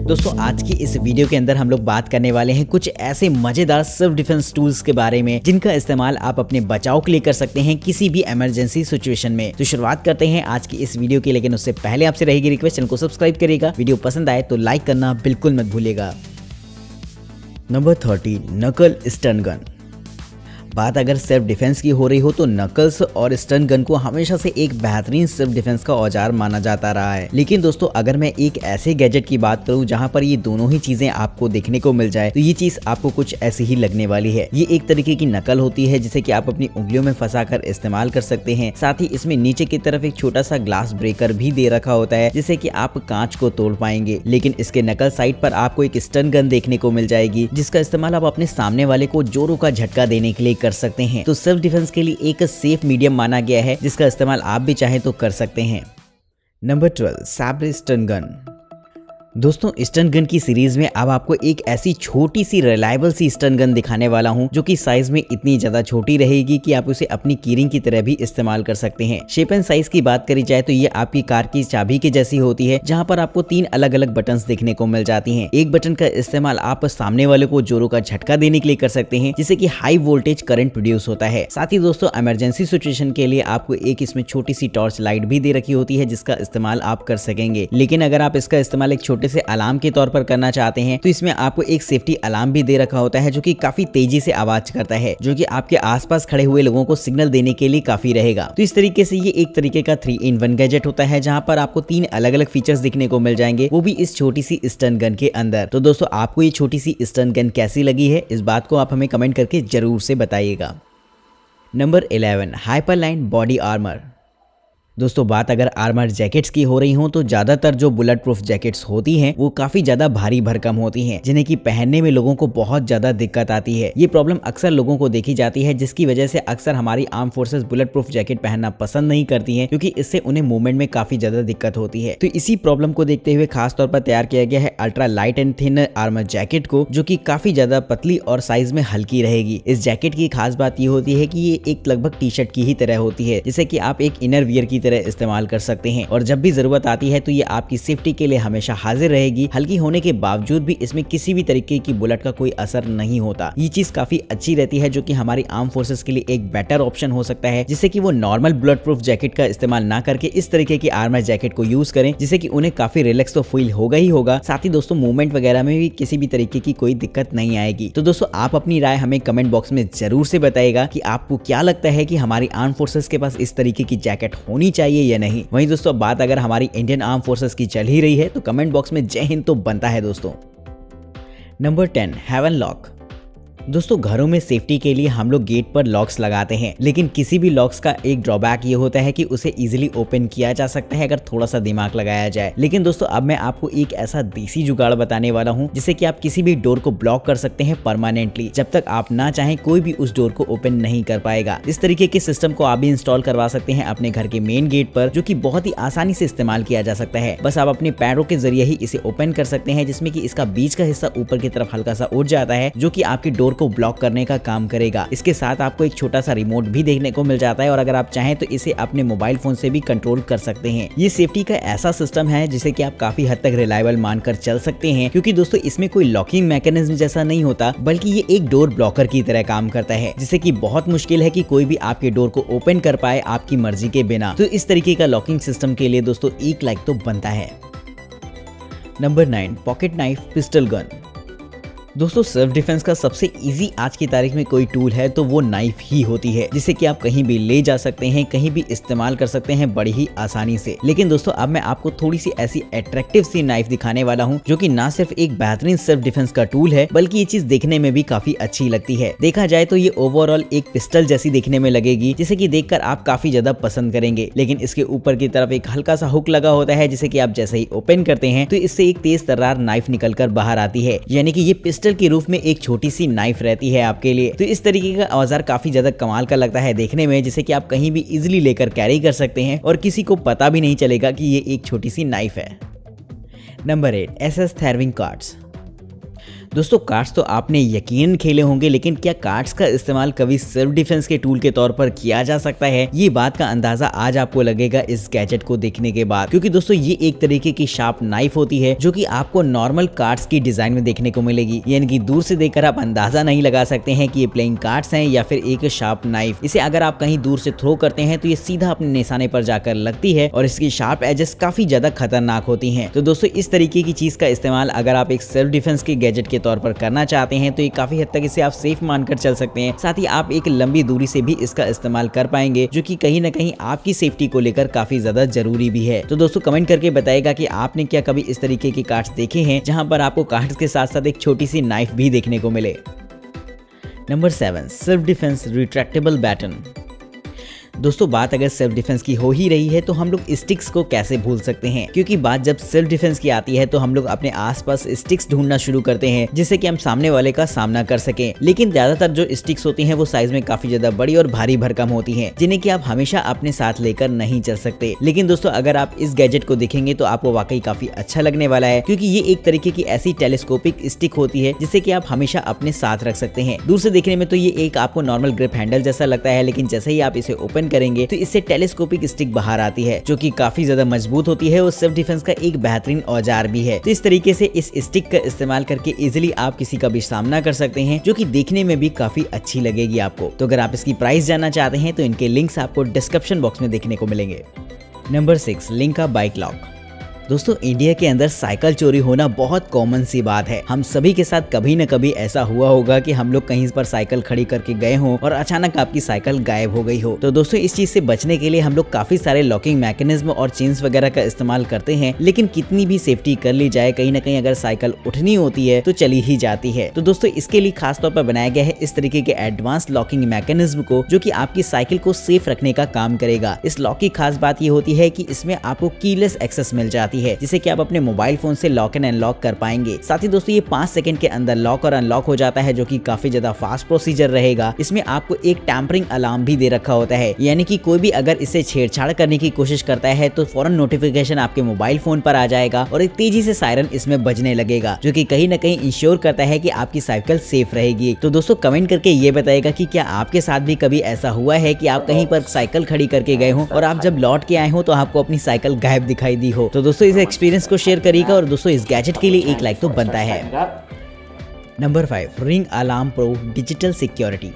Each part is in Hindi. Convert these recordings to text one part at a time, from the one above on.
दोस्तों आज की इस वीडियो के अंदर हम लोग बात करने वाले हैं कुछ ऐसे मजेदार सेल्फ डिफेंस टूल्स के बारे में जिनका इस्तेमाल आप अपने बचाव के लिए कर सकते हैं किसी भी इमरजेंसी सिचुएशन में। तो शुरुआत करते हैं आज की इस वीडियो की, लेकिन उससे पहले आपसे रहेगी रिक्वेस्ट, चैनल को सब्सक्राइब करिएगा, वीडियो पसंद आए तो लाइक करना बिल्कुल मत भूलिएगा। नंबर 30, नकल स्टन गन। बात अगर सेल्फ डिफेंस की हो रही हो तो नकल्स और स्टन गन को हमेशा से एक बेहतरीन सेल्फ डिफेंस का औजार माना जाता रहा है। लेकिन दोस्तों अगर मैं एक ऐसे गैजेट की बात करूं जहां पर ये दोनों ही चीजें आपको देखने को मिल जाए तो ये चीज आपको कुछ ऐसी ही लगने वाली है। ये एक तरीके की नकल होती है जिसे कि आप अपनी उंगलियों में फंसाकर इस्तेमाल कर सकते हैं। साथ ही इसमें नीचे की तरफ एक छोटा सा ग्लास ब्रेकर भी दे रखा होता है जिससे कि आप कांच को तोड़ पाएंगे। लेकिन इसके नकल साइड पर आपको एक स्टन गन देखने को मिल जाएगी जिसका इस्तेमाल आप अपने सामने वाले को जोरों का झटका देने के लिए कर सकते हैं। तो सेल्फ डिफेंस के लिए एक सेफ मीडियम माना गया है जिसका इस्तेमाल आप भी चाहें तो कर सकते हैं। Number 12, Sabre stun gun. दोस्तों स्टन गन की सीरीज में अब आपको एक ऐसी छोटी सी रिलायबल सी स्टन गन दिखाने वाला हूं जो कि साइज में इतनी ज्यादा छोटी रहेगी कि आप उसे अपनी कीरिंग की तरह भी इस्तेमाल कर सकते हैं। शेप एंड साइज की बात करी जाए तो ये आपकी कार की चाबी की जैसी होती है जहां पर आपको 3 अलग अलग बटन्स देखने को मिल जाती हैं। एक बटन का इस्तेमाल आप सामने वाले को जोरों का झटका देने के लिए कर सकते हैं जिससे कि हाई वोल्टेज करंट प्रोड्यूस होता है। साथ ही दोस्तों इमरजेंसी सिचुएशन के लिए आपको एक इसमें छोटी सी टॉर्च लाइट भी दे रखी होती है जिसका इस्तेमाल आप कर सकेंगे। लेकिन अगर आप इसका इस्तेमाल एक छोटे से अलार्म के तौर पर करना चाहते हैं तो इसमें आपको एक सेफ्टी अलार्म भी दे रखा होता है जो कि काफी तेजी से आवाज करता है, जो कि आपके आसपास खड़े हुए लोगों को सिग्नल देने के लिए काफी रहेगा। तो इस तरीके से ये एक तरीके का 3-in-1 गैजेट होता है जहां पर आपको 3 अलग अलग फीचर्स दिखने को मिल जाएंगे, वो भी इस छोटी सी स्टन गन के अंदर। तो दोस्तों आपको ये छोटी सी स्टन गन कैसी लगी है इस बात को आप हमें कमेंट करके जरूर से बताइएगा। Number 11, Hyperline body armour. दोस्तों बात अगर आर्मर जैकेट्स की हो रही हो तो ज्यादातर जो बुलेट प्रूफ जैकेट्स होती हैं वो काफी ज्यादा भारी भरकम होती हैं जिन्हें कि पहनने में लोगों को बहुत ज्यादा दिक्कत आती है। ये प्रॉब्लम अक्सर लोगों को देखी जाती है जिसकी वजह से अक्सर हमारी arm forces bullet proof jacket पहनना पसंद नहीं करती हैं क्योंकि इससे उन्हें मूवमेंट में काफी ज्यादा दिक्कत होती है। तो इसी प्रॉब्लम को देखते हुए खास तौर पर तैयार किया गया है ultra light and thin armour jacket को, जो की काफी ज्यादा पतली और साइज में हल्की रहेगी। इस जैकेट की खास बात ये होती है कि ये एक लगभग टी शर्ट की ही तरह होती है जिसे कि आप एक इनर वियर की तरह इस्तेमाल कर सकते हैं और जब भी जरूरत आती है तो ये आपकी सेफ्टी के लिए हमेशा हाजिर रहेगी। हल्की होने के बावजूद भी इसमें किसी भी तरीके की बुलेट का कोई असर नहीं होता। ये चीज काफी अच्छी रहती है जो कि हमारी आर्म फोर्सेस के लिए एक बेटर ऑप्शन हो सकता है, जिससे कि वो नॉर्मल बुलेट प्रूफ जैकेट का इस्तेमाल ना करके इस तरीके की आर्मर जैकेट को यूज करें जिससे कि उन्हें काफी रिलैक्स तो फील होगा ही होगा। साथ ही दोस्तों मूवमेंट वगैरह में भी किसी भी तरीके की कोई दिक्कत नहीं आएगी। तो दोस्तों आप अपनी राय हमें कमेंट बॉक्स में जरूर से बताइएगा कि आपको क्या लगता है कि हमारी आर्म फोर्सेस के पास इस तरीके की जैकेट होनी चाहिए या नहीं। वहीं दोस्तों बात अगर हमारी इंडियन आर्म फोर्सेस की चल ही रही है तो कमेंट बॉक्स में जय हिंद तो बनता है दोस्तों। Number 10, heaven lock. दोस्तों घरों में सेफ्टी के लिए हम लोग गेट पर लॉक्स लगाते हैं, लेकिन किसी भी लॉक्स का एक ड्रॉबैक ये होता है कि उसे इजीली ओपन किया जा सकता है अगर थोड़ा सा दिमाग लगाया जाए। लेकिन दोस्तों अब मैं आपको एक ऐसा देसी जुगाड़ बताने वाला हूं जिससे कि आप किसी भी डोर को ब्लॉक कर सकते हैं परमानेंटली। जब तक आप ना चाहें कोई भी उस डोर को ओपन नहीं कर पाएगा। इस तरीके के सिस्टम को आप भी इंस्टॉल करवा सकते हैं अपने घर के मेन गेट पर, जो कि बहुत ही आसानी से इस्तेमाल किया जा सकता है। बस आप अपने पैरों के जरिए ही इसे ओपन कर सकते हैं, जिसमें कि इसका बीच का हिस्सा ऊपर की तरफ हल्का सा उठ जाता है जो कि आपकी डोर को ब्लॉक करने का काम करेगा। इसके साथ आपको एक छोटा सा रिमोट भी देखने को मिल जाता है और अगर आप चाहें तो इसे अपने मोबाइल फोन से भी कंट्रोल कर सकते हैं। ये सेफ्टी का ऐसा सिस्टम है जिसे कि आप काफी हद तक रिलायबल मानकर चल सकते हैं, क्योंकि दोस्तों इसमें कोई लॉकिंग मैकेनिज्म जैसा नहीं होता बल्कि ये एक डोर ब्लॉकर की तरह काम करता है, जिससे कि बहुत मुश्किल है कि कोई भी आपके डोर को ओपन कर पाए आपकी मर्जी के बिना। तो इस तरीके का लॉकिंग सिस्टम के लिए दोस्तों एक लाइक तो बनता है। Number 9, pocket knife pistol gun. दोस्तों सेल्फ डिफेंस का सबसे इजी आज की तारीख में कोई टूल है तो वो नाइफ ही होती है, जिसे कि आप कहीं भी ले जा सकते हैं, कहीं भी इस्तेमाल कर सकते हैं बड़ी ही आसानी से। लेकिन दोस्तों अब मैं आपको थोड़ी सी ऐसी अट्रैक्टिव सी नाइफ दिखाने वाला हूँ जो कि ना सिर्फ एक बेहतरीन सेल्फ डिफेंस का टूल है बल्कि ये चीज देखने में भी काफी अच्छी लगती है। देखा जाए तो ये ओवरऑल एक पिस्टल जैसी दिखने में लगेगी, जिसे कि देखकर आप काफी ज्यादा पसंद करेंगे। लेकिन इसके ऊपर की तरफ एक हल्का सा हुक लगा होता है जिसे कि आप जैसे ही ओपन करते हैं तो इससे एक तेज तर्रार नाइफ निकल कर बाहर आती है, यानी कि ये पिस्टल के रूप में एक छोटी सी नाइफ रहती है आपके लिए। तो इस तरीके का औजार काफी ज्यादा कमाल का लगता है देखने में, जिसे कि आप कहीं भी इजीली लेकर कैरी कर सकते हैं और किसी को पता भी नहीं चलेगा कि ये एक छोटी सी नाइफ है। Number 8, SS throwing cards. दोस्तों कार्ड्स तो आपने यकीनन खेले होंगे, लेकिन क्या कार्ड्स का इस्तेमाल कभी सेल्फ डिफेंस के टूल के तौर पर किया जा सकता है? ये बात का अंदाजा आज आपको लगेगा इस गैजेट को देखने के बाद, क्योंकि दोस्तों ये एक तरीके की शार्प नाइफ होती है जो कि आपको नॉर्मल कार्ड्स की डिजाइन में देखने को मिलेगी। यानी कि दूर से देखकर आप अंदाजा नहीं लगा सकते हैं कि ये प्लेइंग कार्ड्स हैं या फिर एक शार्प नाइफ। इसे अगर आप कहीं दूर से थ्रो करते हैं तो ये सीधा अपने निशाने पर जाकर लगती है और इसकी शार्प एजेस काफी ज्यादा खतरनाक होती हैं। तो दोस्तों इस तरीके की चीज का इस्तेमाल अगर आप एक सेल्फ डिफेंस के गैजेट के तौर पर करना चाहते हैं तो ये काफी हद तक इसे आप सेफ मानकर चल सकते हैं। साथ ही आप एक लंबी दूरी से भी इसका इस्तेमाल कर पाएंगे, जो कि कहीं ना कहीं आपकी सेफ्टी को लेकर काफी ज्यादा जरूरी भी है। तो दोस्तों कमेंट करके बताइएगा कि आपने क्या कभी इस तरीके के कार्ड्स देखे हैं जहां पर आपको कार्ड्स के साथ साथ एक छोटी सी नाइफ भी देखने को मिले। Number 7, self defence retractable baton. दोस्तों बात अगर सेल्फ डिफेंस की हो ही रही है तो हम लोग स्टिक्स को कैसे भूल सकते हैं, क्योंकि बात जब सेल्फ डिफेंस की आती है तो हम लोग अपने आसपास स्टिक्स ढूंढना शुरू करते हैं जिससे कि हम सामने वाले का सामना कर सकें। लेकिन ज्यादातर जो स्टिक्स होती हैं वो साइज में काफी ज्यादा बड़ी और भारी भरकम होती हैं, जिन्हें कि आप हमेशा अपने साथ लेकर नहीं चल सकते। लेकिन दोस्तों अगर आप इस गैजेट को देखेंगे तो आपको वाकई काफी अच्छा लगने वाला है, क्योंकि ये एक तरीके की ऐसी टेलीस्कोपिक स्टिक होती है जिसे कि आप हमेशा अपने साथ रख सकते हैं। दूर से देखने में तो ये एक आपको नॉर्मल ग्रिप हैंडल जैसा लगता है, लेकिन जैसे ही आप इसे ओपन करेंगे तो इससे टेलीस्कोपिक स्टिक बाहर आती है जो कि काफी ज्यादा मजबूत होती है और सेल्फ डिफेंस का एक बेहतरीन औजार भी है। तो इस तरीके से इस स्टिक का इस्तेमाल करके इजिली आप किसी का भी सामना कर सकते हैं, जो कि देखने में भी काफी अच्छी लगेगी आपको। तो अगर आप इसकी प्राइस जानना चाहते हैं तो इनके लिंक्स आपको डिस्क्रिप्शन बॉक्स में देखने को मिलेंगे। Number 6, लिंका bike lock. दोस्तों इंडिया के अंदर साइकिल चोरी होना बहुत कॉमन सी बात है। हम सभी के साथ कभी न कभी ऐसा हुआ होगा कि हम लोग कहीं पर साइकिल खड़ी करके गए हों और अचानक आपकी साइकिल गायब हो गई हो। तो दोस्तों इस चीज से बचने के लिए हम लोग काफी सारे लॉकिंग मैकेनिज्म और चेन्स वगैरह का इस्तेमाल करते हैं, लेकिन कितनी भी सेफ्टी कर ली जाए कहीं ना कहीं अगर साइकिल उठनी होती है तो चली ही जाती है। तो दोस्तों इसके लिए खास तौर पर बनाया गया है इस तरीके के एडवांस लॉकिंग मैकेनिज्म को, जो कि आपकी साइकिल को सेफ रखने का काम करेगा। इस लॉक की खास बात ये होती है कि इसमें आपको कीलेस एक्सेस मिल जाती है, जिसे कि आप अपने मोबाइल फोन से लॉक एंड अनलॉक कर पाएंगे। साथ ही दोस्तों ये 5 सेकंड के अंदर लॉक और अनलॉक हो जाता है, जो कि काफी ज्यादा फास्ट प्रोसीजर रहेगा। इसमें आपको एक टैंपरिंग अलार्म भी दे रखा होता है, यानी कि कोई भी अगर इसे छेड़छाड़ करने की कोशिश करता है तो फौरन नोटिफिकेशन आपके मोबाइल फोन पर आ जाएगा और एक तेजी से सायरन इसमें बजने लगेगा, जो कि कहीं ना कहीं इंश्योर करता है कि आपकी साइकिल सेफ रहेगी। तो दोस्तों कमेंट करके ये बताइएगा कि क्या आपके साथ भी कभी ऐसा हुआ है कि आप कहीं पर साइकिल खड़ी करके गए हो और आप जब लौट के आए हो तो आपको अपनी साइकिल गायब दिखाई दी हो। तो दोस्तों इस एक्सपीरियंस को शेयर करिएगा और दोस्तों इस गैजेट के लिए एक लाइक तो बनता है। Number 5, ring alarm pro digital security.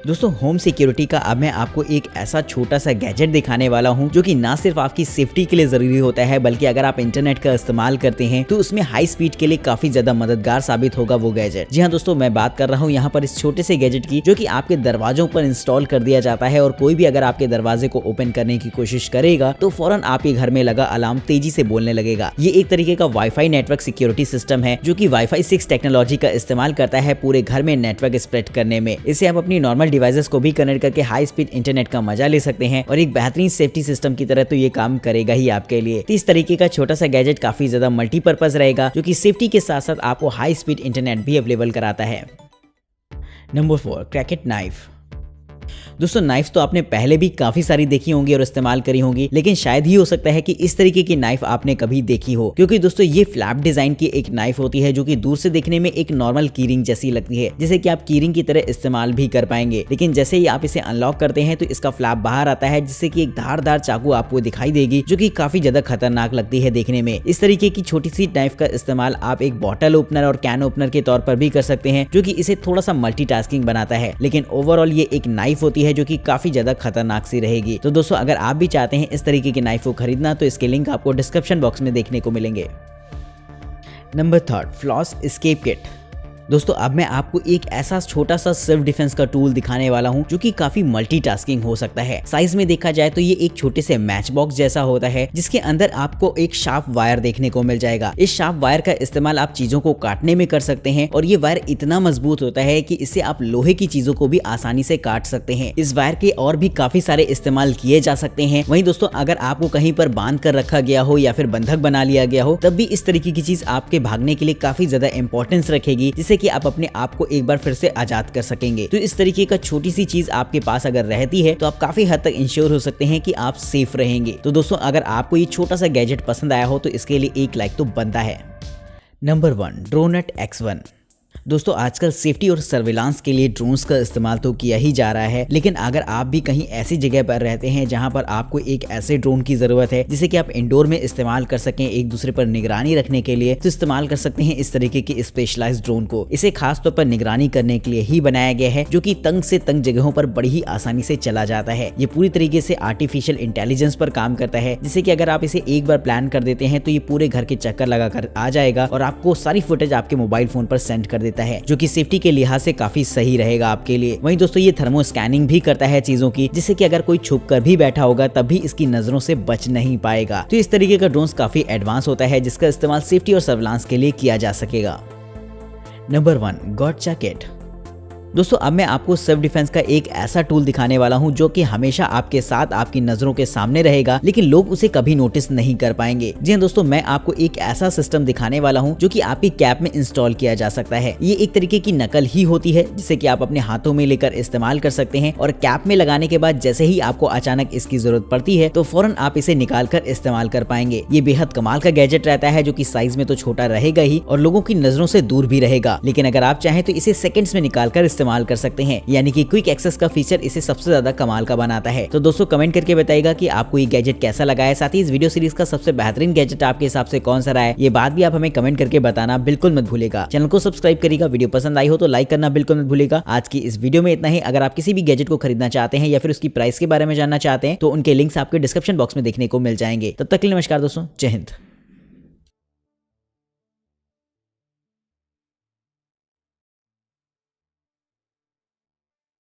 दोस्तों होम सिक्योरिटी का अब मैं आपको एक ऐसा छोटा सा गैजेट दिखाने वाला हूं जो कि ना सिर्फ आपकी सेफ्टी के लिए जरूरी होता है, बल्कि अगर आप इंटरनेट का इस्तेमाल करते हैं तो उसमें हाई स्पीड के लिए काफी ज्यादा मददगार साबित होगा वो गैजेट। जी हाँ दोस्तों, मैं बात कर रहा हूँ यहाँ पर इस छोटे से गैजेट की, जो कि आपके दरवाजों पर इंस्टॉल कर दिया जाता है और कोई भी अगर आपके दरवाजे को ओपन करने की कोशिश करेगा तो फौरन आपके घर में लगा अलार्म तेजी से बोलने लगेगा। ये एक तरीके का वाईफाई नेटवर्क सिक्योरिटी सिस्टम है जो कि वाईफाई 6 टेक्नोलॉजी का इस्तेमाल करता है पूरे घर में नेटवर्क स्प्रेड करने में। इसे आप अपनी नॉर्मल डिवाइसेस को भी कनेक्ट करके हाई स्पीड इंटरनेट का मजा ले सकते हैं और एक बेहतरीन सेफ्टी सिस्टम की तरह तो ये काम करेगा ही आपके लिए। तो इस तरीके का छोटा सा गैजेट काफी ज्यादा मल्टीपर्पज रहेगा, जो कि सेफ्टी के साथ साथ आपको हाई स्पीड इंटरनेट भी अवेलेबल कराता है। Number 4, क्रैकेट knife. दोस्तों नाइफ तो आपने पहले भी काफी सारी देखी होंगी और इस्तेमाल करी होंगी, लेकिन शायद ही हो सकता है कि इस तरीके की नाइफ आपने कभी देखी हो, क्योंकि दोस्तों ये फ्लैप डिजाइन की एक नाइफ होती है जो कि दूर से देखने में एक नॉर्मल कीरिंग जैसी लगती है, जिसे कि आप कीरिंग की तरह इस्तेमाल भी कर पाएंगे। लेकिन जैसे ही आप इसे अनलॉक करते हैं तो इसका फ्लैप बाहर आता है, जिससे कि एक धारदार चाकू आपको दिखाई देगी, जो कि काफी ज्यादा खतरनाक लगती है देखने में। इस तरीके की छोटी सी नाइफ का इस्तेमाल आप एक बॉटल ओपनर और कैन ओपनर के तौर पर भी कर सकते हैं, जो कि इसे थोड़ा सा मल्टीटास्किंग बनाता है। लेकिन ओवरऑल ये एक नाइफ होती है जो कि काफी ज्यादा खतरनाक सी रहेगी। तो दोस्तों अगर आप भी चाहते हैं इस तरीके की नाइफ को खरीदना तो इसके लिंक आपको डिस्क्रिप्शन बॉक्स में देखने को मिलेंगे। Number 3, floss escape kit. दोस्तों अब मैं आपको एक ऐसा छोटा सा सेल्फ डिफेंस का टूल दिखाने वाला हूं जो कि काफी मल्टीटास्किंग हो सकता है। साइज में देखा जाए तो ये एक छोटे से मैच बॉक्स जैसा होता है, जिसके अंदर आपको एक शार्प वायर देखने को मिल जाएगा। इस शार्प वायर का इस्तेमाल आप चीजों को काटने में कर सकते हैं और ये वायर इतना मजबूत होता है कि इससे आप लोहे की चीजों को भी आसानी से काट सकते हैं। इस वायर के और भी काफी सारे इस्तेमाल किए जा सकते हैं। वहीं दोस्तों अगर आपको कहीं पर बांध कर रखा गया हो या फिर बंधक बना लिया गया हो, तब भी इस तरीके की चीज आपके भागने के लिए काफी ज्यादा इंपॉर्टेंस रखेगी, जिससे कि आप अपने आप को एक बार फिर से आजाद कर सकेंगे। तो इस तरीके का छोटी सी चीज आपके पास अगर रहती है तो आप काफी हद तक इंश्योर हो सकते हैं कि आप सेफ रहेंगे। तो दोस्तों अगर आपको ये छोटा सा गैजेट पसंद आया हो तो इसके लिए एक लाइक तो बनता है। Number 1, dronate X1। दोस्तों आजकल सेफ्टी और सर्विलांस के लिए ड्रोन्स का इस्तेमाल तो किया ही जा रहा है, लेकिन अगर आप भी कहीं ऐसी जगह पर रहते हैं जहां पर आपको एक ऐसे ड्रोन की जरूरत है जिसे कि आप इंडोर में इस्तेमाल कर सकें एक दूसरे पर निगरानी रखने के लिए, तो इस्तेमाल कर सकते हैं इस तरीके के स्पेशलाइज्ड ड्रोन को। इसे खास तौर पर निगरानी करने के लिए ही बनाया गया है, जो कि तंग से तंग जगहों पर बड़ी ही आसानी से चला जाता है। ये पूरी तरीके से आर्टिफिशियल इंटेलिजेंस पर काम करता है, जिससे कि अगर आप इसे एक बार प्लान कर देते हैं तो ये पूरे घर के चक्कर लगाकर आ जाएगा और आपको सारी फुटेज आपके मोबाइल फोन पर सेंड कर देता है, जो कि सेफ्टी के लिहाज से काफी सही रहेगा आपके लिए। वहीं दोस्तों ये थर्मो स्कैनिंग भी करता है चीजों की, जिससे कि अगर कोई छुप कर भी बैठा होगा तब भी इसकी नजरों से बच नहीं पाएगा। तो इस तरीके का ड्रोन्स काफी एडवांस होता है, जिसका इस्तेमाल सेफ्टी और सर्विलांस के लिए किया जा सकेगा। Number 1, गॉटचा kit. दोस्तों अब मैं आपको सेल्फ डिफेंस का एक ऐसा टूल दिखाने वाला हूं जो कि हमेशा आपके साथ आपकी नजरों के सामने रहेगा, लेकिन लोग उसे कभी नोटिस नहीं कर पाएंगे। जी हाँ दोस्तों, मैं आपको एक ऐसा सिस्टम दिखाने वाला हूं जो कि आपकी कैप में इंस्टॉल किया जा सकता है। ये एक तरीके की नकल ही होती है जिसे कि आप अपने हाथों में लेकर इस्तेमाल कर सकते हैं, और कैप में लगाने के बाद जैसे ही आपको अचानक इसकी जरूरत पड़ती है तो फौरन आप इसे निकाल कर इस्तेमाल कर पाएंगे। ये बेहद कमाल का गैजेट रहता है, जो कि साइज में तो छोटा रहेगा ही और लोगों की नजरों से दूर भी रहेगा, लेकिन अगर आप चाहें तो इसे सेकंड्स में निकाल कर इस्तेमाल कर सकते हैं। यानी कि क्विक एक्सेस का फीचर इसे सबसे ज्यादा कमाल का बनाता है। तो दोस्तों कमेंट करके बताइएगा कि आपको ये गैजेट कैसा लगा है। साथ ही इस वीडियो सीरीज का सबसे बेहतरीन गैजेट आपके हिसाब से कौन सा रहा है, ये बात भी आप हमें कमेंट करके बताना बिल्कुल मत भूलेगा। चैनल को सब्सक्राइब करिएगा, वीडियो पसंद आई हो तो लाइक करना बिल्कुल मत भूलेगा। आज की इस वीडियो में इतना ही। अगर आप किसी भी गैजेट को खरीदना चाहते हैं या फिर उसकी प्राइस के बारे में जानना चाहते हैं तो उनके लिंक्स आपके डिस्क्रिप्शन बॉक्स में देखने को मिल जाएंगे। तब तक के लिए नमस्कार दोस्तों, जय हिंद।